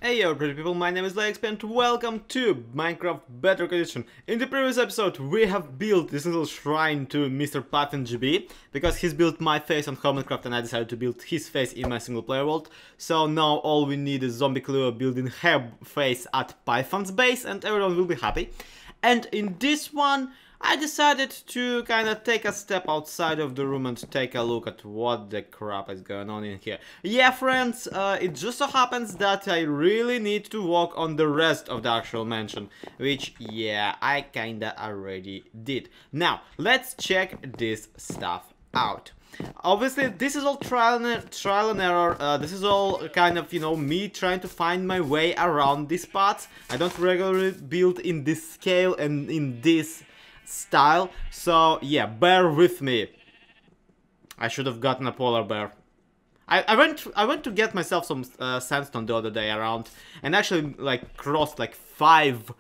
Hey yo pretty people, my name is Lex and welcome to Minecraft Bedrock Edition. In the previous episode we have built this little shrine to Mr. Python GB because he's built my face on Minecraft and I decided to build his face in my single player world. So now all we need is Zombie Cleo building her face at Python's base and everyone will be happy. And in this one I decided to kind of take a step outside of the room and take a look at what the crap is going on in here. Yeah, friends, it just so happens that I really need to work on the rest of the actual mansion, which, yeah, I kinda already did. Now, let's check this stuff out. Obviously, this is all trial and error. This is all kind of, you know, me trying to find my way around these parts. I don't regularly build in this scale and in this style, so yeah, bear with me. I should have gotten a polar bear. I went to get myself some sandstone the other day around and actually like crossed like five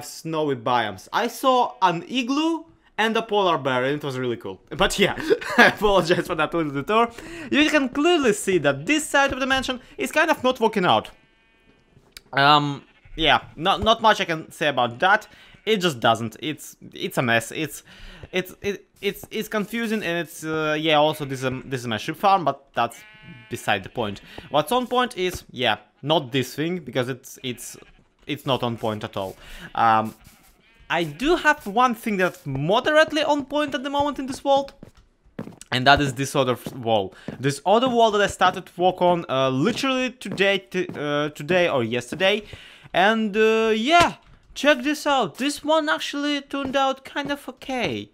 snowy biomes. I saw an igloo and a polar bear and it was really cool. But yeah, I apologize for that little detour. You can clearly see that this side of the mansion is kind of not working out. Yeah, not much I can say about that. It just doesn't. It's a mess. It's confusing and it's yeah. Also, this is my sheep farm, but that's beside the point. What's on point is, yeah, not this thing because it's not on point at all. I do have one thing that's moderately on point at the moment in this world, and that is this other wall. This other wall that I started to work on literally today or yesterday, and yeah. Check this out, this one actually turned out kind of okay.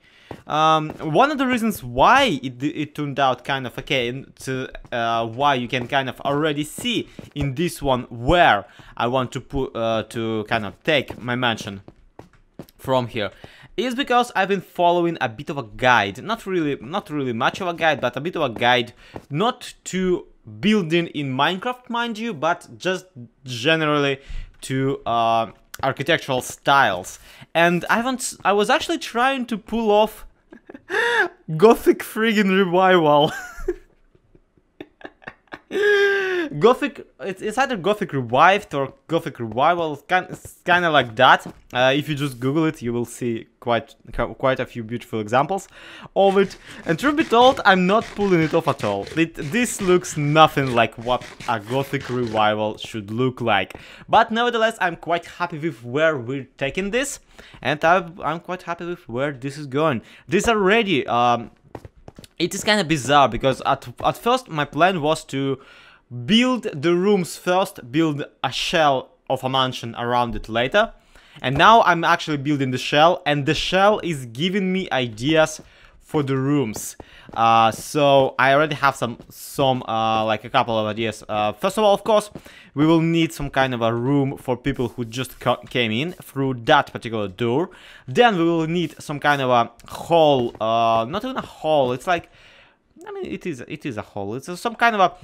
One of the reasons why it turned out kind of okay, and why you can kind of already see in this one where I want to put to kind of take my mansion from here, is because I've been following a bit of a guide, not really much of a guide, but a bit of a guide, not to building in Minecraft, mind you, but just generally to architectural styles. And I was actually trying to pull off Gothic friggin' revival. Gothic, it's either Gothic revived or Gothic revival. It's kind of like that. If you just Google it, you will see quite a few beautiful examples of it. And truth be told, I'm not pulling it off at all. This looks nothing like what a Gothic revival should look like. But nevertheless, I'm quite happy with where we're taking this, and I'm quite happy with where this is going. This already. It is kind of bizarre because at first my plan was to build the rooms first, build a shell of a mansion around it later, and now I'm actually building the shell, and the shell is giving me ideas for the rooms. So I already have some like a couple of ideas. First of all, of course, we will need some kind of a room for people who just came in through that particular door. Then we will need some kind of a hall, not even a hall. It's like, I mean, it is a hall. It's some kind of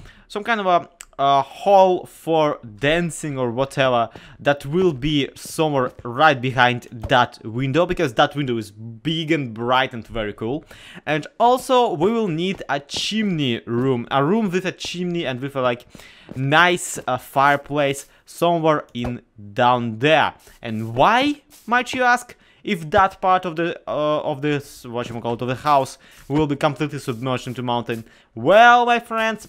a hall for dancing or whatever that will be somewhere right behind that window, because that window is big and bright and very cool. And also we will need a chimney room, a room with a chimney and with a like nice fireplace somewhere in down there. And why, might you ask? If that part of the of the house will be completely submerged into mountain. Well, my friends,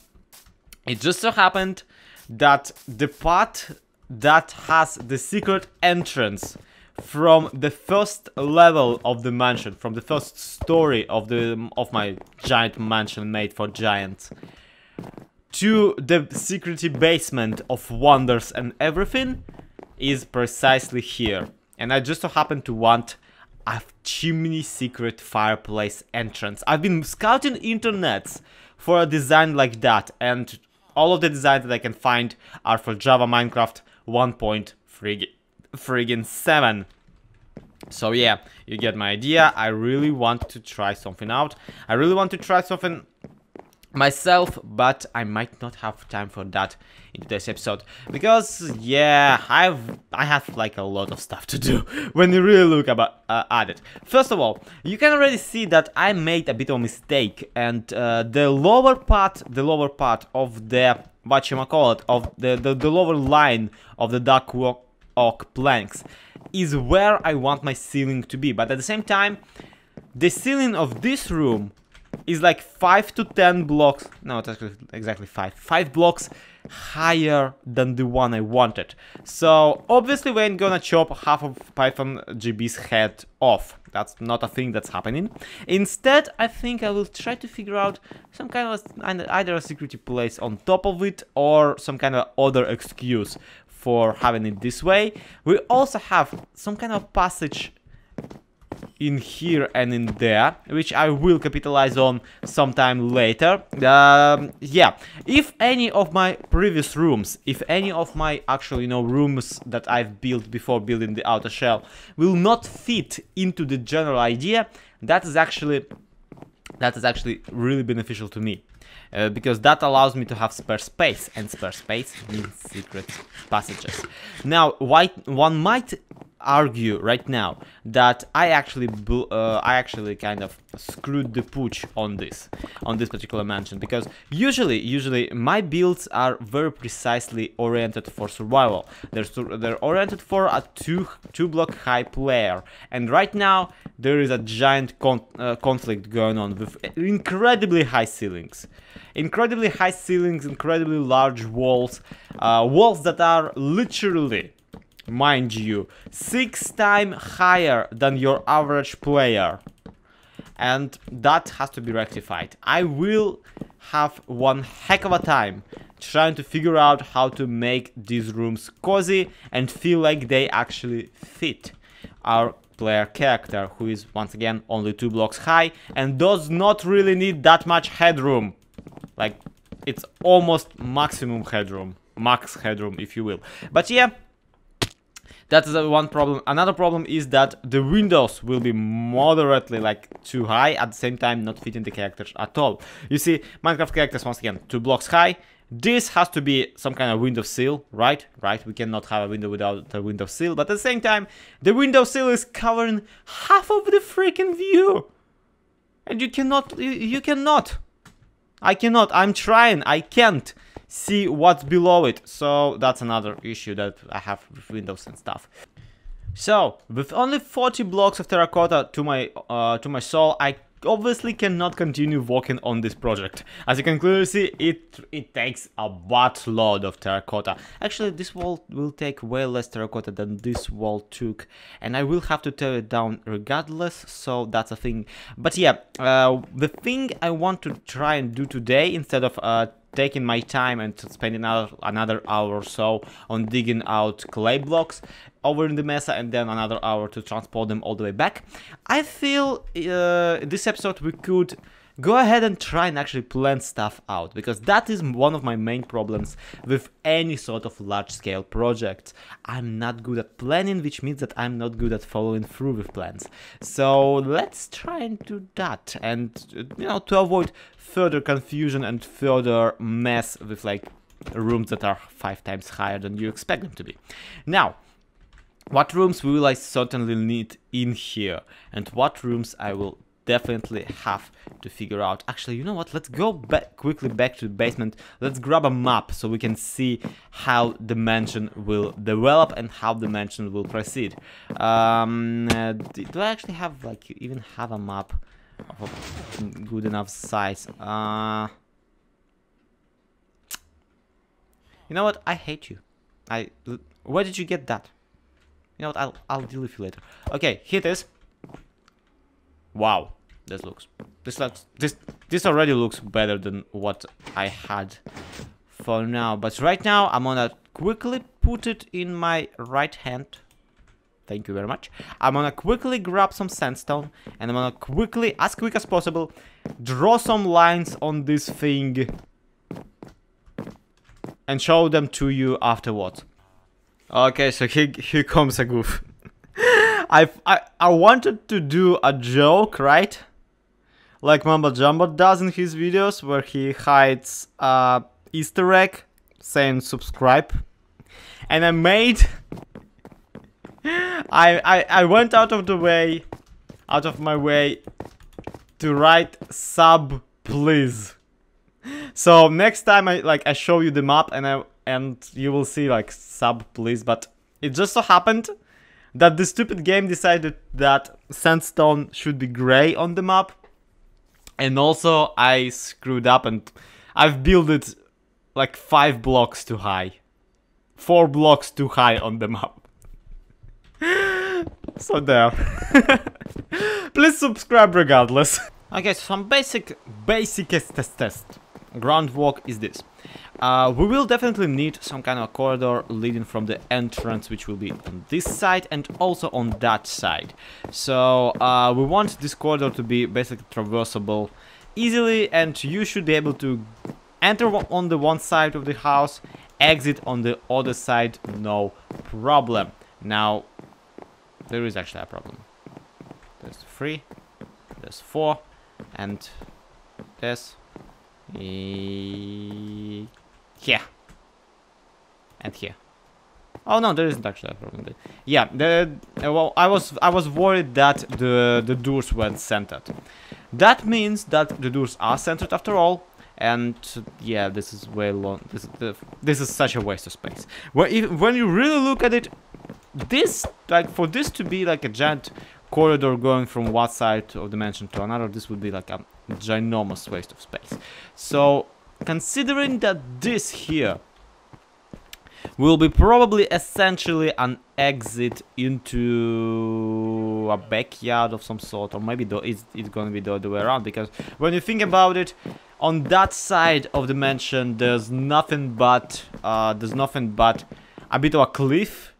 it just so happened that the part that has the secret entrance from the first level of the mansion, from the first story of my giant mansion made for giants, to the secret basement of wonders and everything, is precisely here. And I just so happen to want a chimney secret fireplace entrance. I've been scouting internets for a design like that, and all of the designs that I can find are for Java Minecraft 1.7. So yeah, you get my idea. I really want to try something out. I really want to try something myself, but I might not have time for that in today's episode because yeah, I have like a lot of stuff to do when you really look at it. First of all, you can already see that I made a bit of a mistake, and the lower part of the whatchamacallit, of the lower line of the dark oak planks is where I want my ceiling to be. But at the same time, the ceiling of this room is like 5 to 10 blocks, no, it's actually exactly 5 blocks higher than the one I wanted. So obviously we ain't gonna chop half of Python GB's head off. That's not a thing that's happening. Instead, I think I will try to figure out some kind of either a security place on top of it or some kind of other excuse for having it this way. We also have some kind of passage in here and in there, which I will capitalize on sometime later. Yeah, if any of my previous rooms, if any of my actual, rooms that I've built before building the outer shell will not fit into the general idea, that is actually really beneficial to me. Because that allows me to have spare space, and spare space means secret passages. Now, one might argue right now that I actually kind of screwed the pooch on this particular mansion, because usually my builds are very precisely oriented for survival. They're oriented for a two block high player, and right now there is a giant conflict going on with incredibly high ceilings. Incredibly large walls, walls that are literally, mind you, 6 times higher than your average player, and that has to be rectified. I will have one heck of a time trying to figure out how to make these rooms cozy and feel like they actually fit our player character, who is once again only 2 blocks high and does not really need that much headroom. Like, it's almost maximum headroom, max headroom if you will. But yeah, that is one problem. Another problem is that the windows will be moderately too high, at the same time not fitting the characters at all. You see, Minecraft characters once again 2 blocks high. This has to be some kind of window sill, right? We cannot have a window without a window sill, but at the same time, the window sill is covering half of the freaking view. And you cannot, I cannot, I'm trying, I can't see what's below it. So that's another issue that I have with windows and stuff. So with only 40 blocks of terracotta to my soul, I obviously cannot continue working on this project. As you can clearly see, it takes a buttload of terracotta. Actually, this wall will take way less terracotta than this wall took, and I will have to tear it down regardless, so that's a thing. But yeah, the thing I want to try and do today, instead of taking my time and spending another hour or so on digging out clay blocks over in the mesa and then another hour to transport them all the way back, I feel this episode we could go ahead and try and actually plan stuff out, because that is one of my main problems with any sort of large-scale project. I'm not good at planning, which means that I'm not good at following through with plans. So let's try and do that, and to avoid further confusion and further mess with rooms that are 5 times higher than you expect them to be. Now, what rooms will I certainly need in here, and what rooms I will definitely have to figure out. Actually, you know what? Let's go quickly back to the basement. Let's grab a map so we can see how the mansion will develop and how the mansion will proceed. Do I actually have even have a map of a good enough size? You know what? I hate you. Where did you get that? You know what? I'll deal with you later. Okay, here it is. Wow. This already looks better than what I had for now. But right now, I'm gonna quickly put it in my right hand. Thank you very much. I'm gonna quickly grab some sandstone, and I'm gonna quickly, as quick as possible, draw some lines on this thing and show them to you afterwards. Okay, so here comes a goof. I wanted to do a joke, right? Like Mamba Jumbo does in his videos, where he hides Easter egg saying subscribe, and I made I went out of my way to write sub please. So next time I show you the map and you will see like sub please, but it just so happened that the stupid game decided that sandstone should be gray on the map, and also I screwed up and I've built it like 5 blocks too high, 4 blocks too high on the map. So there. Please subscribe regardless. Okay, so some basicest test. Groundwork is this. We will definitely need some kind of a corridor leading from the entrance, which will be on this side and also on that side. So we want this corridor to be basically traversable easily, and you should be able to enter on the one side of the house, exit on the other side, no problem. Now, there is actually a problem. There's 3, there's 4, and there's here and here. Oh no, there isn't actually a problem there. Yeah, well, I was worried that the doors weren't centered. That means that the doors are centered after all, and yeah, this is way long. This is such a waste of space. When you really look at it, this, like, for this to be like a giant corridor going from one side of the mansion to another, this would be like a ginormous waste of space. So considering that this here will be probably essentially an exit into a backyard of some sort, or maybe it's gonna be the other way around, because when you think about it, on that side of the mansion there's nothing but a bit of a cliff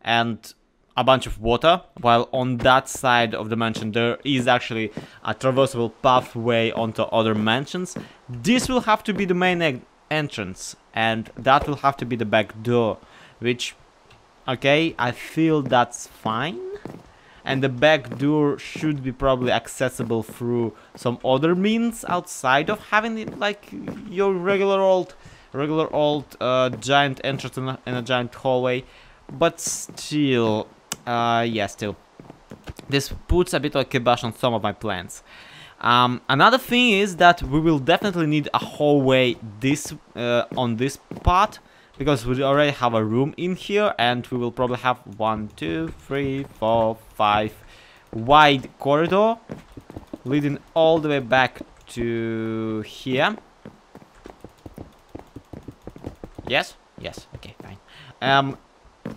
and a bunch of water, while on that side of the mansion there is actually a traversable pathway onto other mansions. This will have to be the main entrance, and that will have to be the back door, which, okay, I feel that's fine. And the back door should be probably accessible through some other means outside of having it like your regular old giant entrance in a giant hallway. But still, yeah, still, this puts a bit of a kibosh on some of my plans. Another thing is that we will definitely need a hallway on this part, because we already have a room in here, and we will probably have 1, 2, 3, 4, 5 wide corridor leading all the way back to here. Yes, okay, fine.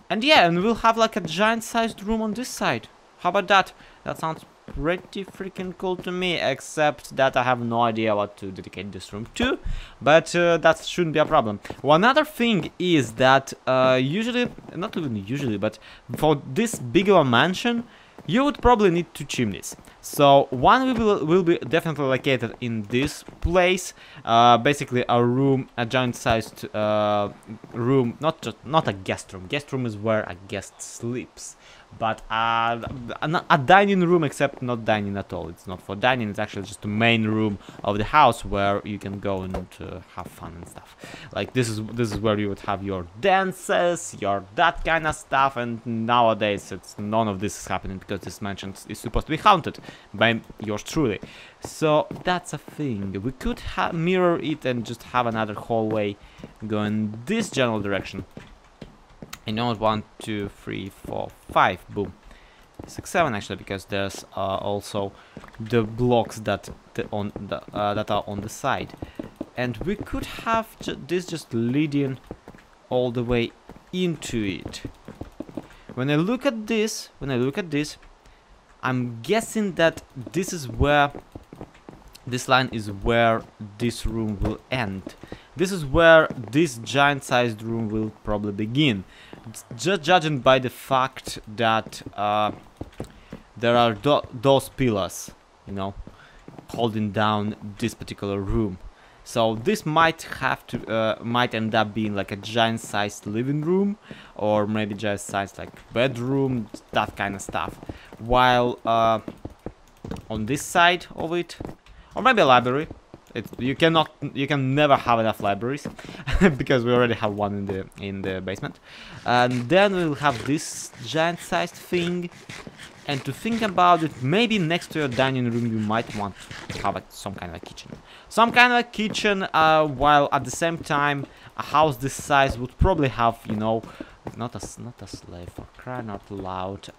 And yeah, and we'll have like a giant sized room on this side. How about that? That sounds pretty freaking cool to me, except that I have no idea what to dedicate this room to, but that shouldn't be a problem. One other thing is that usually, not even usually, but for this bigger mansion, you would probably need 2 chimneys. So one will be definitely located in this place, basically a room, a giant sized room, not a guest room. Guest room is where a guest sleeps, but a dining room, except not dining at all. It's not for dining, it's actually just the main room of the house where you can go and have fun and stuff. Like this is where you would have your dances, your that kind of stuff, and nowadays none of this is happening because this mansion is supposed to be haunted by yours truly. So that's a thing. We could mirror it and just have another hallway going this general direction. And not 1, 2, 3, 4, 5, boom, 6, 7 actually, because there's also the blocks that are on the side, and we could have this just leading all the way into it. When I look at this, I'm guessing that this is where this line is where this room will end. This is where this giant-sized room will probably begin. Just judging by the fact that there are those pillars, you know, holding down this particular room. So this might end up being like a giant-sized living room, or maybe giant-sized like bedroom, that kind of stuff. While on this side of it, or maybe a library. You can never have enough libraries because we already have one in the basement. And then we'll have this giant-sized thing. And to think about it, maybe next to your dining room you might want to have some kind of a kitchen. Some kind of a kitchen, while at the same time a house this size would probably have, you know, not a slave, for crying out loud.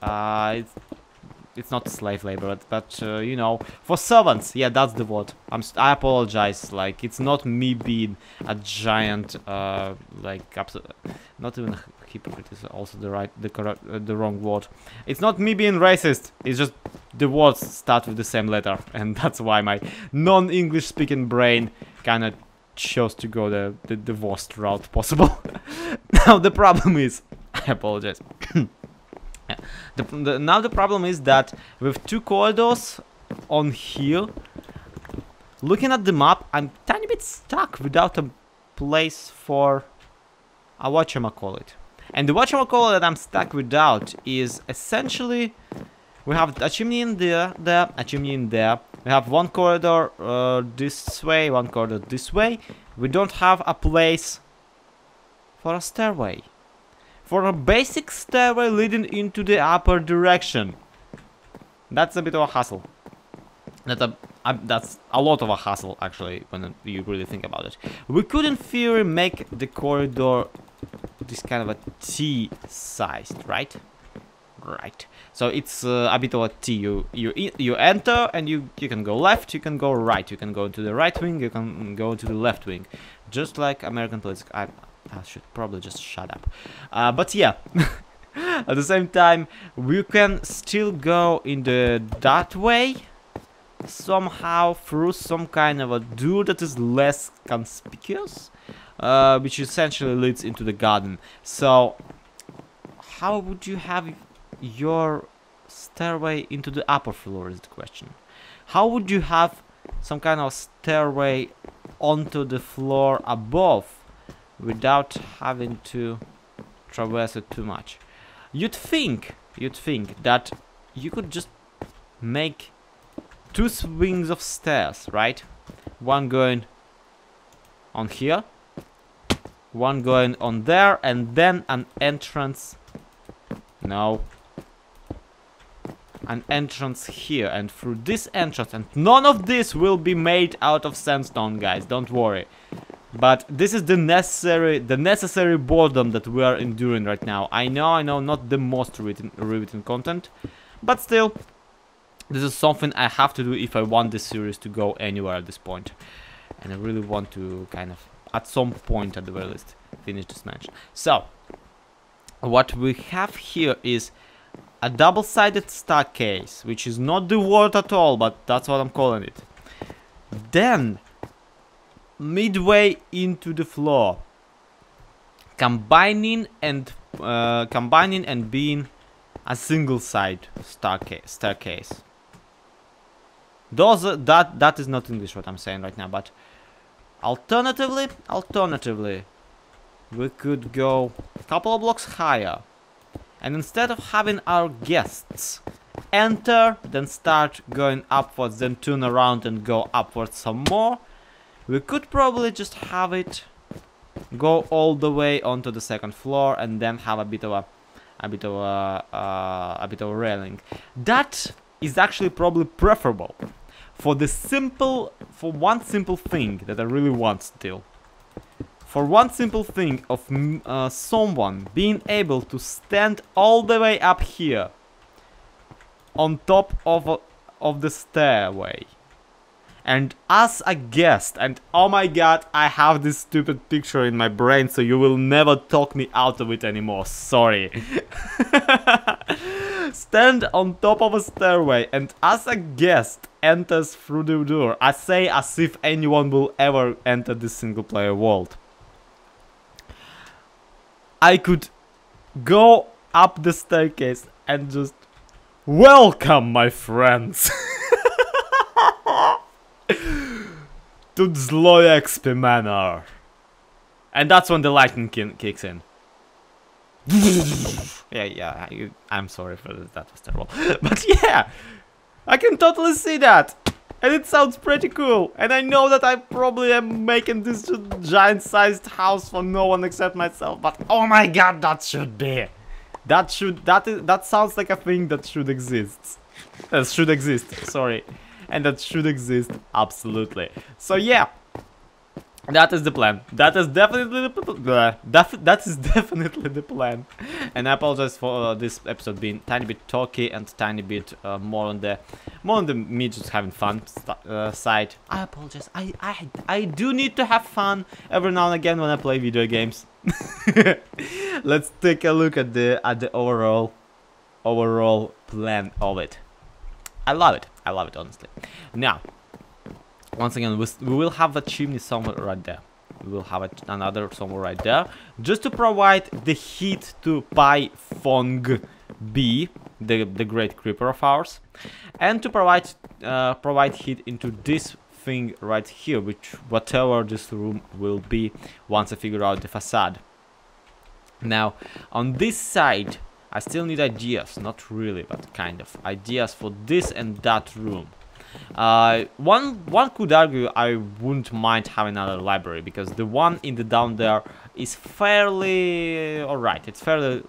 It's not slave labor, but you know, for servants. Yeah, that's the word. I apologize. Like, it's not me being a giant, like, not even a hypocrite is also the wrong word. It's not me being racist. It's just the words start with the same letter, and that's why my non-English speaking brain kind of chose to go the worst route possible. Now the problem is, I apologize. Now the problem is that with 2 corridors on here, looking at the map, I'm tiny bit stuck without a place for a whatchamacallit. And the whatchamacallit that I'm stuck without is essentially, we have a chimney in there, a chimney in there. We have 1 corridor this way, 1 corridor this way. We don't have a place for a stairway. For a basic stairway leading into the upper direction. That's a bit of a hassle. That's a lot of a hassle, actually, when you really think about it. We could, in theory, make the corridor this kind of a T-sized, right? Right. So it's a bit of a T. You enter and you can go left, you can go right, you can go to the right wing, you can go to the left wing, just like American politics. I should probably just shut up. But yeah, at the same time, we can still go in that way, somehow through some kind of a door that is less conspicuous, which essentially leads into the garden. So, how would you have your stairway into the upper floor is the question. How would you have some kind of stairway onto the floor above without having to traverse it too much? You'd think that you could just make 2 swings of stairs, right? One going on here, one going on there, and then an entrance. No. An entrance here, and through this entrance, and none of this will be made out of sandstone, guys, don't worry. But this is the necessary boredom that we are enduring right now. I know, not the most riveting content, but still, this is something I have to do if I want this series to go anywhere at this point. And I really want to kind of, at some point at the very least, finish this mansion. So, what we have here is a double-sided staircase, which is not the word at all, but that's what I'm calling it. Then, midway into the floor, combining and being a single-side staircase. That is not English what I'm saying right now, but alternatively, we could go a couple of blocks higher, and instead of having our guests enter, then start going upwards, then turn around and go upwards some more, we could probably just have it go all the way onto the 2nd floor, and then have a bit of a railing. That is actually probably preferable for one simple thing that I really want still. For one simple thing of someone being able to stand all the way up here on top of the stairway, and as a guest, and oh my god, I have this stupid picture in my brain, so you will never talk me out of it anymore, sorry. Stand on top of a stairway, and as a guest enters through the door, I say as if anyone will ever enter this single player world. I could go up the staircase and just welcome, my friends, to Zloyexpy Manor. And that's when the lightning kicks in. Yeah, I'm sorry for this, that was terrible. But yeah, I can totally see that. And it sounds pretty cool. And I know that I probably am making this giant-sized house for no one except myself. But oh my god, that should be. That sounds like a thing that should exist. Sorry. And that should exist, absolutely. So yeah. That is the plan. That is definitely the plan. And I apologize for this episode being tiny bit talky and tiny bit more on the me just having fun side. I apologize. I do need to have fun every now and again when I play video games. Let's take a look at the overall plan of it. I love it honestly. Now. Once again, we will have a chimney somewhere right there. We will have another somewhere right there. Just to provide the heat to Pythong B, the great creeper of ours. And to provide heat into this thing right here, which whatever this room will be once I figure out the facade. Now, on this side, I still need ideas. Not really, but kind of. Ideas for this and that room. One could argue I wouldn't mind having another library, because the one in the down there is fairly alright. It's fairly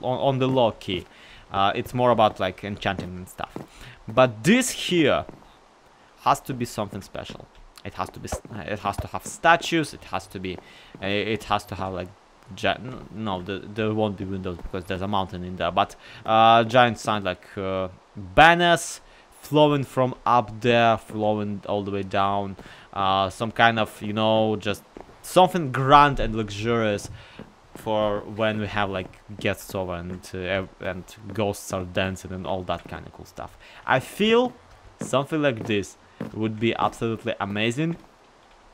on the low key. It's more about like enchanting and stuff. But this here has to be something special. It has to be. It has to have statues. It has to be. It has to have like. No, there won't be windows because there's a mountain in there. But giant signs like banners. Flowing from up there, flowing all the way down, some kind of, you know, just something grand and luxurious for when we have like guests over and ghosts are dancing and all that kind of cool stuff. I feel something like this would be absolutely amazing,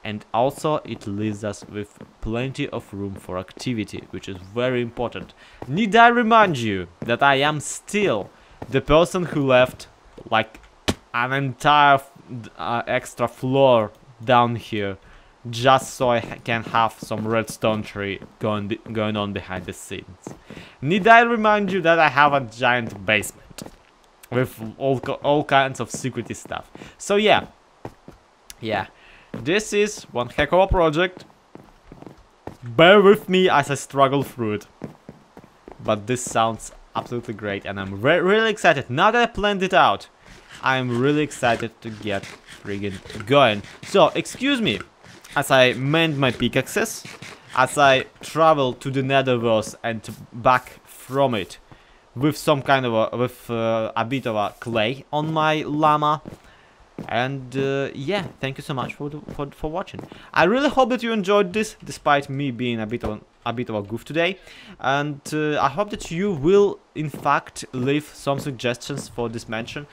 and also it leaves us with plenty of room for activity, which is very important. Need I remind you that I am still the person who left like an entire extra floor down here just so I can have some redstone tree going on behind the scenes. Need I remind you that I have a giant basement with all kinds of security stuff. So yeah, this is one heck of a project. Bear with me as I struggle through it, but this sounds absolutely great, and I'm really excited. Now that I planned it out, I'm really excited to get friggin' going. So, excuse me, as I mend my pickaxes, as I travel to the netherverse and back from it with some kind of a bit of a clay on my llama. And yeah, thank you so much for watching. I really hope that you enjoyed this, despite me being a bit of a goof today. And I hope that you will, in fact, leave some suggestions for this mansion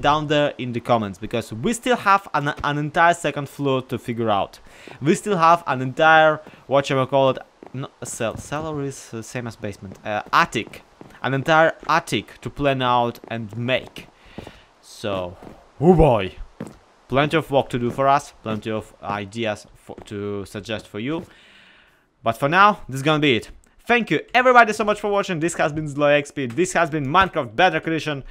down there in the comments, because we still have an entire second floor to figure out. We still have an entire, whatchamacallit, no, cellar is the same as basement, attic, an entire attic to plan out and make. So, oh boy, plenty of work to do for us, plenty of ideas to suggest for you. But for now, this is gonna be it. Thank you everybody so much for watching. This has been ZloXP. This has been Minecraft Bedrock Edition.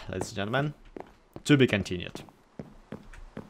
Ladies and gentlemen, to be continued.